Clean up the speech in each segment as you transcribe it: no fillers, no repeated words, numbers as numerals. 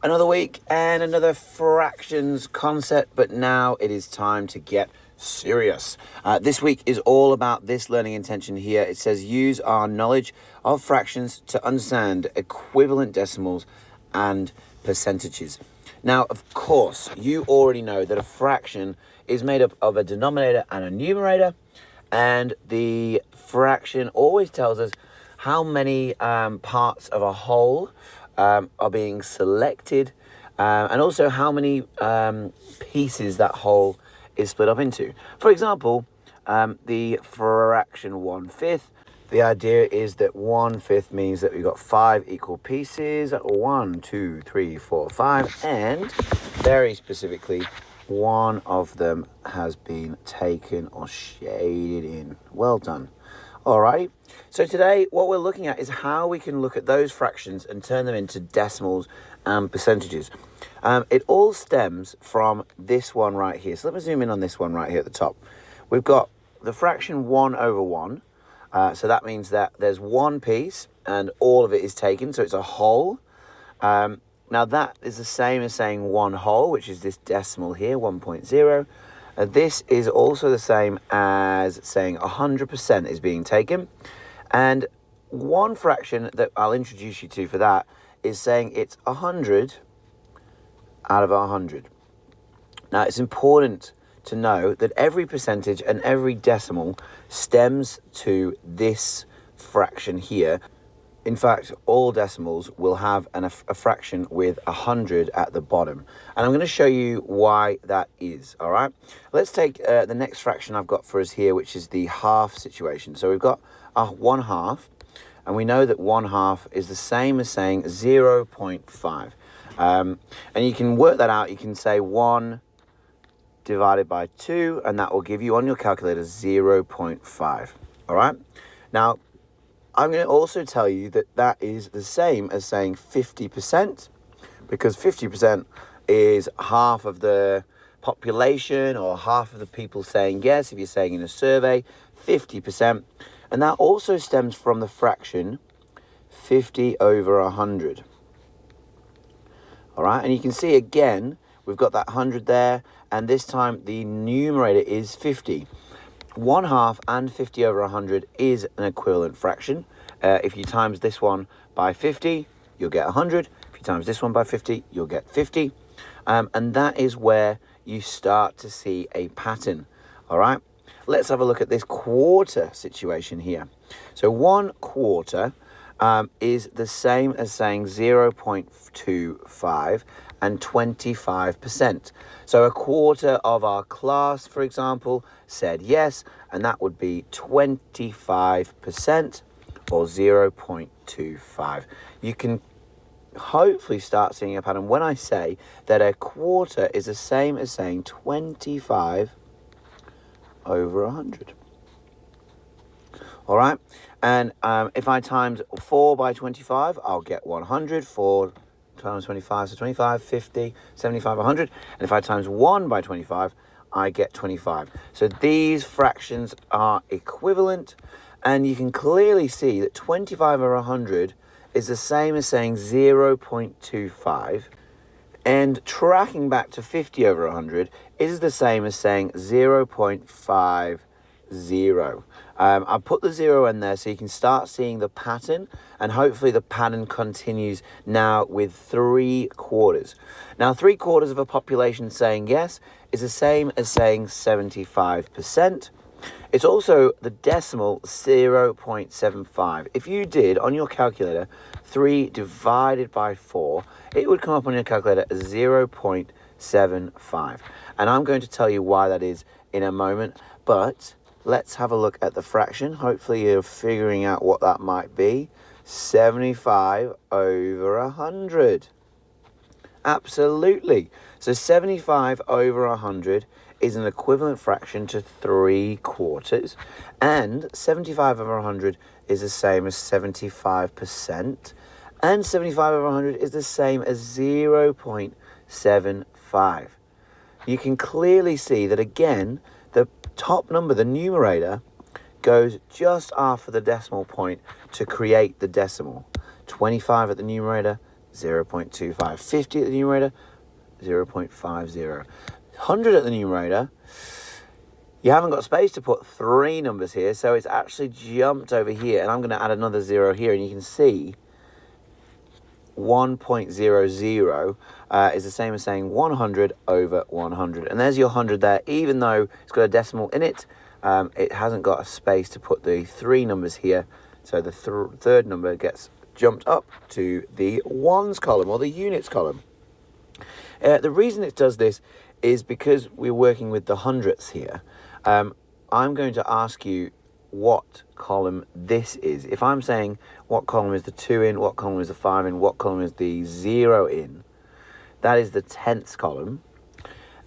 Another week and another fractions concept, but now it is time to get serious. This week is all about this learning intention here. It says use our knowledge of fractions to understand equivalent decimals and percentages. Now, of course, you already know that a fraction is made up of a denominator and a numerator, and the fraction always tells us how many parts of a whole are being selected, and also how many pieces that whole is split up into. For example, the fraction 1/5, the idea is that 1/5 means that we've got 5 equal pieces, 1, 2, 3, 4, 5, and very specifically, one of them has been taken or shaded in. Well done. Alrighty, so today what we're looking at is how we can look at those fractions and turn them into decimals and percentages. It all stems from this one right here. So let me zoom in on this one right here at the top. We've got the fraction 1/1. So that means that there's one piece and all of it is taken, so it's a whole. Now that is the same as saying one whole, which is this decimal here, 1.0. This is also the same as saying 100% is being taken. And one fraction that I'll introduce you to for that is saying it's 100 out of 100. Now, it's important to know that every percentage and every decimal stems to this fraction here. In fact, all decimals will have a fraction with 100 at the bottom. And I'm going to show you why that is, all right? Let's take the next fraction I've got for us here, which is the half situation. So we've got a 1/2, and we know that 1/2 is the same as saying 0.5. And you can work that out. You can say 1 divided by 2, and that will give you on your calculator 0.5, all right? Now, I'm going to also tell you that that is the same as saying 50%, because 50% is half of the population or half of the people saying yes. If you're saying in a survey, 50%. And that also stems from the fraction 50/100. All right, and you can see again, we've got that 100 there, and this time the numerator is 50. 1/2 and 50/100 is an equivalent fraction. If you times this one by 50, you'll get 100. If you times this one by 50, you'll get 50. And that is where you start to see a pattern. All right, let's have a look at this quarter situation here. So 1/4 is the same as saying 0.25 and 25%. So a quarter of our class, for example, said yes, and that would be 25% or 0.25. You can hopefully start seeing a pattern when I say that a quarter is the same as saying 25/100. All right, and if I times 4 by 25, I'll get 100. 4 times 25, so 25, 50, 75, 100. And if I times 1 by 25, I get 25. So these fractions are equivalent, and you can clearly see that 25/100 is the same as saying 0.25, and tracking back to 50/100 is the same as saying 0.50. I put the 0 in there so you can start seeing the pattern, and hopefully the pattern continues now with 3/4. Now, 3/4 of a population saying yes is the same as saying 75%. It's also the decimal 0.75. If you did on your calculator 3 divided by 4, it would come up on your calculator as 0.75. And I'm going to tell you why that is in a moment, but let's have a look at the fraction. Hopefully you're figuring out what that might be. 75/100. Absolutely. So 75/100 is an equivalent fraction to 3/4. And 75/100 is the same as 75%. And 75/100 is the same as 0.75. You can clearly see that again, the top number, the numerator, goes just after the decimal point to create the decimal. 25 at the numerator, 0.25. 50 at the numerator, 0.50. 100 at the numerator, you haven't got space to put 3 numbers here, so it's actually jumped over here, and I'm going to add another 0 here, and you can see 1.00 is the same as saying 100 over 100. And there's your 100 there. Even though it's got a decimal in it, it hasn't got a space to put the 3 numbers here, so the third number gets jumped up to the ones column, or the units column. The reason it does this is because we're working with the hundredths here. I'm going to ask you what column this is. If I'm saying what column is the 2 in, what column is the 5 in, what column is the 0 in, that is the tenths column.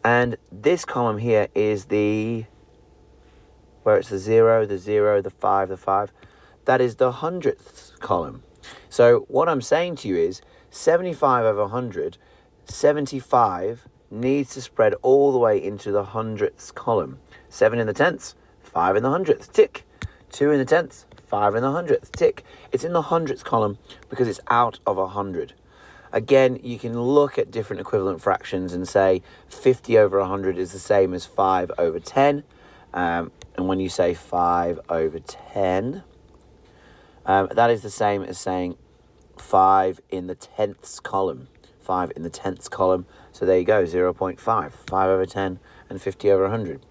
And this column here is where it's the 0, the 5, the 5. That is the hundredths column. So what I'm saying to you is 75 over 100, 75 needs to spread all the way into the hundredths column. 7 in the tenths, 5 in the hundredths, tick. 2 in the tenths, 5 in the hundredths, tick. It's in the hundredths column because it's out of 100. Again, you can look at different equivalent fractions and say 50 over 100 is the same as 5 over 10. And when you say 5 over 10, that is the same as saying 5 in the tenths column. 5 in the tenths column. So there you go, 0.5. 5 over 10 and 50 over 100.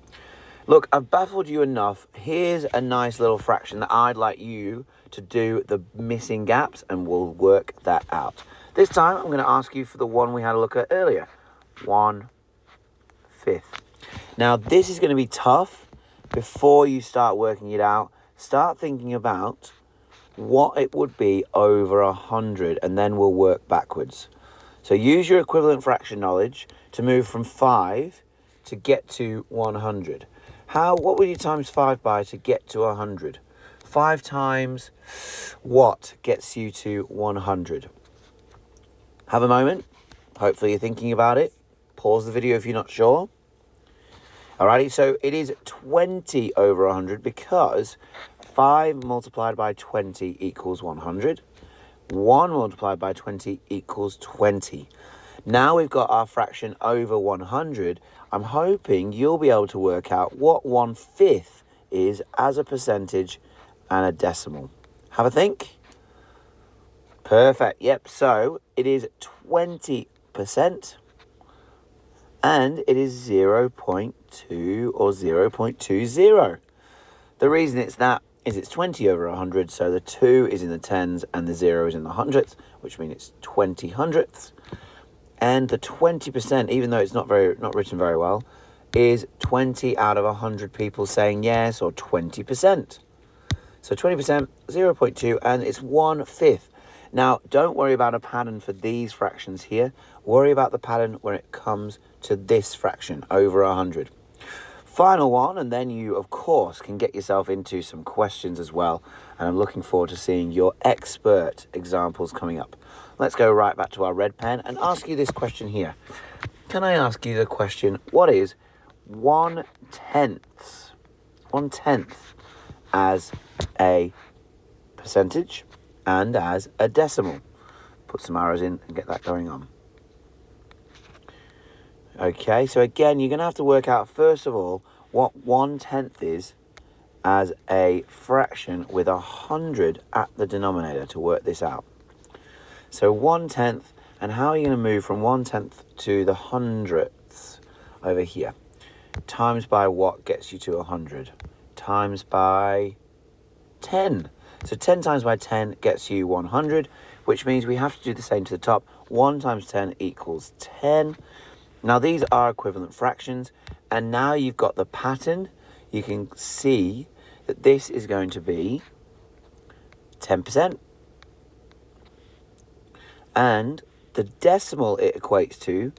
Look, I've baffled you enough. Here's a nice little fraction that I'd like you to do the missing gaps, and we'll work that out. This time, I'm going to ask you for the one we had a look at earlier. 1/5. Now, this is going to be tough. Before you start working it out, start thinking about what it would be over 100, and then we'll work backwards. So use your equivalent fraction knowledge to move from 5 to get to 100. What would you times 5 by to get to 100? 5 times what gets you to 100? Have a moment. Hopefully you're thinking about it. Pause the video if you're not sure. Alrighty, so it is 20 over 100 because 5 multiplied by 20 equals 100. 1 multiplied by 20 equals 20. Now we've got our fraction over 100. I'm hoping you'll be able to work out what 1/5 is as a percentage and a decimal. Have a think. Perfect. Yep. So it is 20%, and it is 0.2 or 0.20. The reason it's that is it's 20 over 100, so the 2 is in the tens and the 0 is in the hundredths, which means it's 20 hundredths. And the 20%, even though it's not written very well, is 20 out of 100 people saying yes, or 20%. So 20%, 0.2, and it's 1/5. Now, don't worry about a pattern for these fractions here. Worry about the pattern when it comes to this fraction, over 100. Final one, and then you, of course, can get yourself into some questions as well. And I'm looking forward to seeing your expert examples coming up. Let's go right back to our red pen and ask you this question here. Can I ask you the question, what is 1/10? 1/10 as a percentage and as a decimal. Put some arrows in and get that going on. Okay, so again, you're going to have to work out, first of all, what 1/10 is as a fraction with 100 at the denominator to work this out. So 1/10, and how are you going to move from 1/10 to the hundredths over here? Times by what gets you to 100? Times by 10. So 10 times by 10 gets you 100, which means we have to do the same to the top. 1 times 10 equals 10. Now these are equivalent fractions, and now you've got the pattern. You can see that this is going to be 10%. And the decimal it equates to,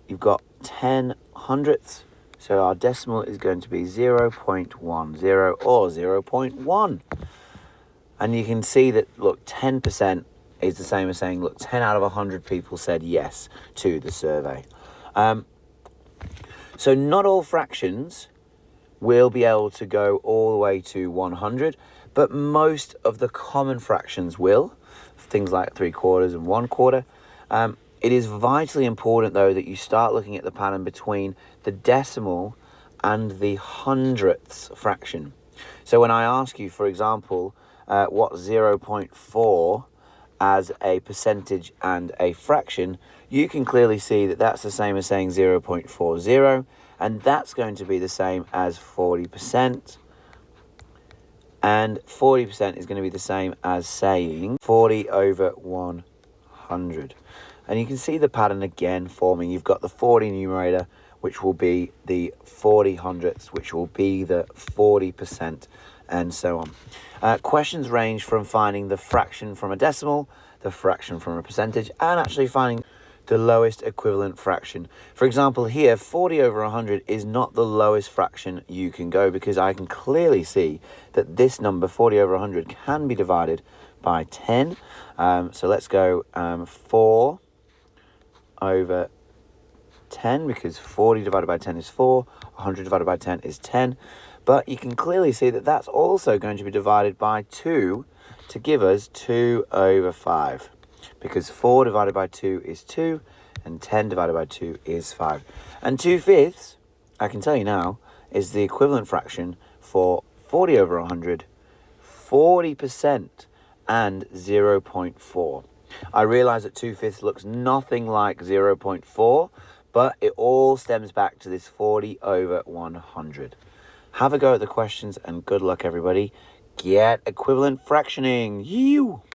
you've got 10 hundredths. So our decimal is going to be 0.10 or 0.1. And you can see that, look, 10% is the same as saying, look, 10 out of 100 people said yes to the survey. So not all fractions will be able to go all the way to 100, but most of the common fractions will. Things like 3/4 and 1/4. It is vitally important, though, that you start looking at the pattern between the decimal and the hundredths fraction. So when I ask you, for example, what 0.4 as a percentage and a fraction, you can clearly see that that's the same as saying 0.40, and that's going to be the same as 40%. And 40% is going to be the same as saying 40 over 100. And you can see the pattern again forming. You've got the 40 numerator, which will be the 40 hundredths, which will be the 40%, and so on. Questions range from finding the fraction from a decimal, the fraction from a percentage, and actually finding the lowest equivalent fraction. For example, here, 40 over 100 is not the lowest fraction you can go, because I can clearly see that this number, 40 over 100, can be divided by 10. So let's go 4 over 10, because 40 divided by 10 is 4, 100 divided by 10 is 10. But you can clearly see that that's also going to be divided by 2 to give us 2 over 5. Because 4 divided by 2 is 2, and 10 divided by 2 is 5. And 2/5, I can tell you now, is the equivalent fraction for 40 over 100, 40%, and 0.4. I realise that 2/5 looks nothing like 0.4, but it all stems back to this 40 over 100. Have a go at the questions, and good luck, everybody. Get equivalent fractioning. You.